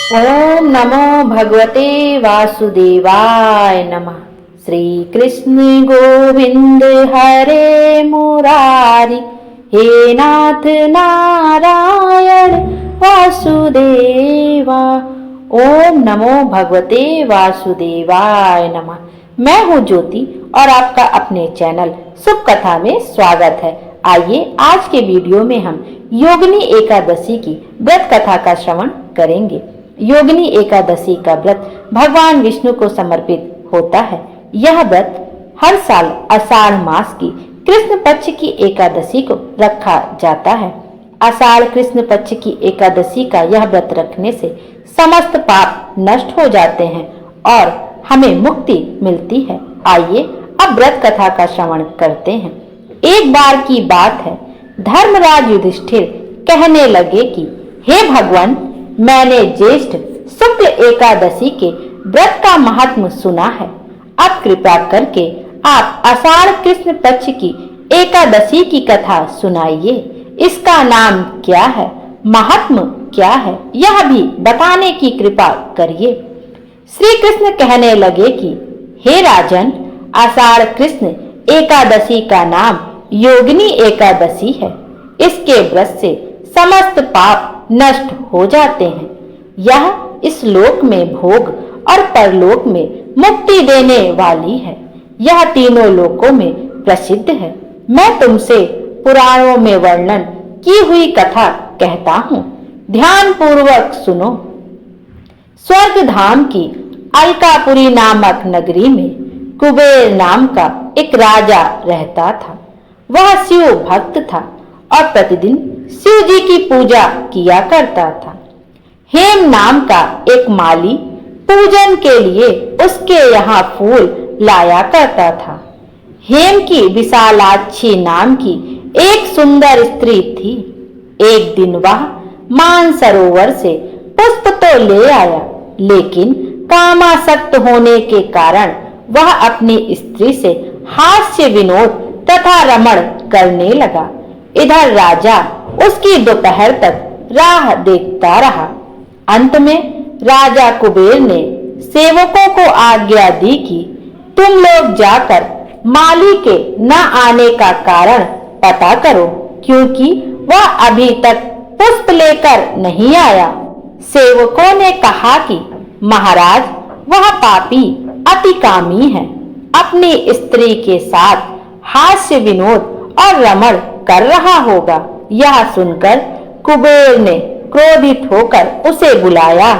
ओम नमो भगवते वासुदेवाय नमः। श्री कृष्ण गोविंद हरे मुरारी, हे नाथ नारायण वासुदेवा। ओम नमो भगवते वासुदेवाय नमः। मैं हूँ ज्योति और आपका अपने चैनल सुख कथा में स्वागत है। आइए आज के वीडियो में हम योगिनी एकादशी की व्रत कथा का श्रवण करेंगे। योगिनी एकादशी का व्रत भगवान विष्णु को समर्पित होता है। यह व्रत हर साल आषाढ़ मास की कृष्ण पक्ष की एकादशी को रखा जाता है। आषाढ़ कृष्ण पक्ष की एकादशी का यह व्रत रखने से समस्त पाप नष्ट हो जाते हैं और हमें मुक्ति मिलती है। आइए अब व्रत कथा का श्रवण करते हैं। एक बार की बात है, धर्मराज युधिष्ठिर कहने लगे कि हे भगवान, मैंने ज्येष्ठ शुक्ल एकादशी के व्रत का महात्म सुना है। अब कृपा करके आप आषाढ़ कृष्ण पक्ष की एकादशी की कथा सुनाइए। इसका नाम क्या है, महात्म क्या है, यह भी बताने की कृपा करिए। श्री कृष्ण कहने लगे कि हे राजन, आषाढ़ कृष्ण एकादशी का नाम योगिनी एकादशी है। इसके व्रत से समस्त पाप नष्ट हो जाते हैं। यह इस लोक में भोग और परलोक में मुक्ति देने वाली है। यह तीनों लोकों में प्रसिद्ध है। मैं तुमसे पुराणों में वर्णन की हुई कथा कहता हूँ, ध्यान पूर्वक सुनो। स्वर्ग धाम की अलकापुरी नामक नगरी में कुबेर नाम का एक राजा रहता था। वह शिव भक्त था और प्रतिदिन शिव जी की पूजा किया करता था। हेम नाम का एक माली पूजन के लिए उसके यहाँ फूल लाया करता था। हेम की विशालाक्षी नाम की एक सुंदर स्त्री थी। एक दिन वह मानसरोवर से पुष्प तो ले आया, लेकिन कामासक्त होने के कारण वह अपनी स्त्री से हास्य विनोद तथा रमण करने लगा। इधर राजा उसकी दोपहर तक राह देखता रहा। अंत में राजा कुबेर ने सेवकों को आज्ञा दी कि तुम लोग जाकर माली के न आने का कारण पता करो, क्योंकि वह अभी तक पुष्प लेकर नहीं आया। सेवकों ने कहा कि महाराज, वह पापी अति कामी है, अपनी स्त्री के साथ हास्य विनोद और रमण कर रहा होगा। यह सुनकर कुबेर ने क्रोधित होकर उसे बुलाया।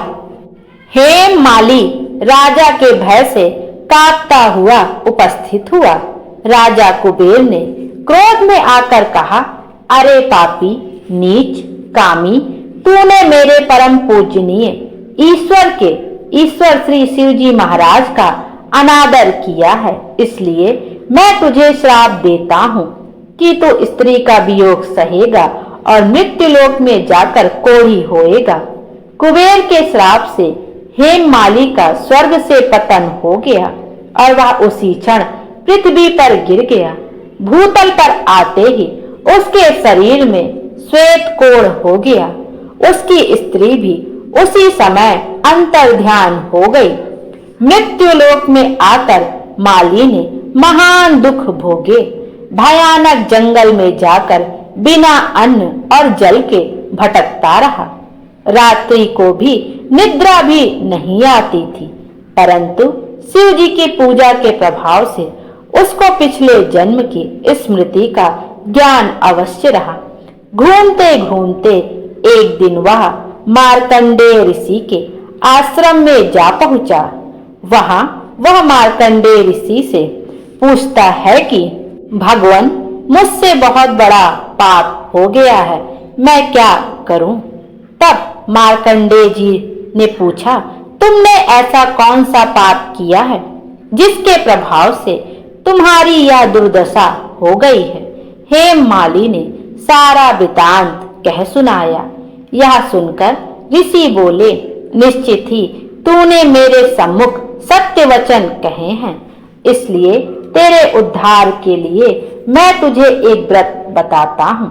हेम माली राजा के भय से कांपता हुआ उपस्थित हुआ। राजा कुबेर ने क्रोध में आकर कहा, अरे पापी, नीच, कामी, तूने मेरे परम पूजनीय ईश्वर श्री शिवजी महाराज का अनादर किया है। इसलिए मैं तुझे श्राप देता हूँ कि तू स्त्री का वियोग सहेगा और मृत्युलोक में जाकर कोढ़ी होएगा। कुबेर के श्राप से हेम माली का स्वर्ग से पतन हो गया और वह उसी क्षण पृथ्वी पर गिर गया। भूतल पर आते ही उसके शरीर में श्वेत कोढ़ हो गया। उसकी स्त्री भी उसी समय अंतर्ध्यान हो गई। मृत्युलोक में आकर माली ने महान दुख भोगे। भयानक जंगल में जाकर बिना अन्न और जल के भटकता रहा। रात्रि को भी निद्रा भी नहीं आती थी, परंतु शिव जी की पूजा के प्रभाव से उसको पिछले जन्म की स्मृति का ज्ञान अवश्य रहा। घूमते घूमते एक दिन वह मार्कंडेय ऋषि के आश्रम में जा पहुंचा। वहां वह मार्कंडेय ऋषि से पूछता है कि भगवान, मुझसे बहुत बड़ा पाप हो गया है, मैं क्या करूं? तब मार्कंडेय जी ने पूछा, तुमने ऐसा कौन सा पाप किया है जिसके प्रभाव से तुम्हारी यह दुर्दशा हो गई है? हेम माली ने सारा वृतांत कह सुनाया। यह सुनकर ऋषि बोले, निश्चित ही तूने मेरे सम्मुख सत्य वचन कहे हैं, इसलिए तेरे उद्धार के लिए मैं तुझे एक व्रत बताता हूँ।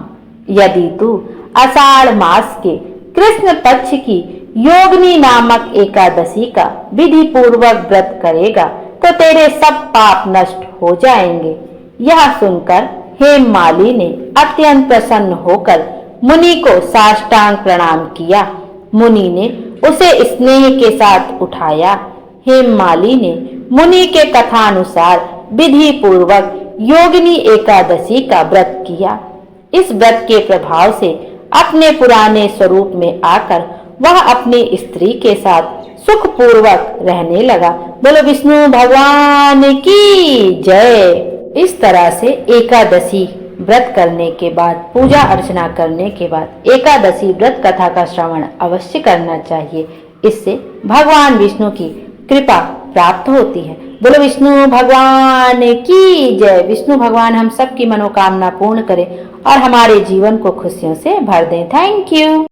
यदि तू आषाढ़ मास के कृष्ण पक्ष की योगिनी नामक एकादशी का विधि पूर्वक व्रत करेगा तो तेरे सब पाप नष्ट हो जाएंगे। यह सुनकर हेममाली ने अत्यंत प्रसन्न होकर मुनि को साष्टांग प्रणाम किया। मुनि ने उसे स्नेह के साथ उठाया। हेममाली ने मुनि के कथानुसार विधि पूर्वक योगिनी एकादशी का व्रत किया। इस व्रत के प्रभाव से अपने पुराने स्वरूप में आकर वह अपनी स्त्री के साथ सुखपूर्वक रहने लगा। बोलो विष्णु भगवान की जय। इस तरह से एकादशी व्रत करने के बाद, पूजा अर्चना करने के बाद एकादशी व्रत कथा का श्रवण अवश्य करना चाहिए। इससे भगवान विष्णु की कृपा प्राप्त होती है। बोलो विष्णु भगवान की जय। विष्णु भगवान हम सबकी मनोकामना पूर्ण करें और हमारे जीवन को खुशियों से भर दें। Thank you.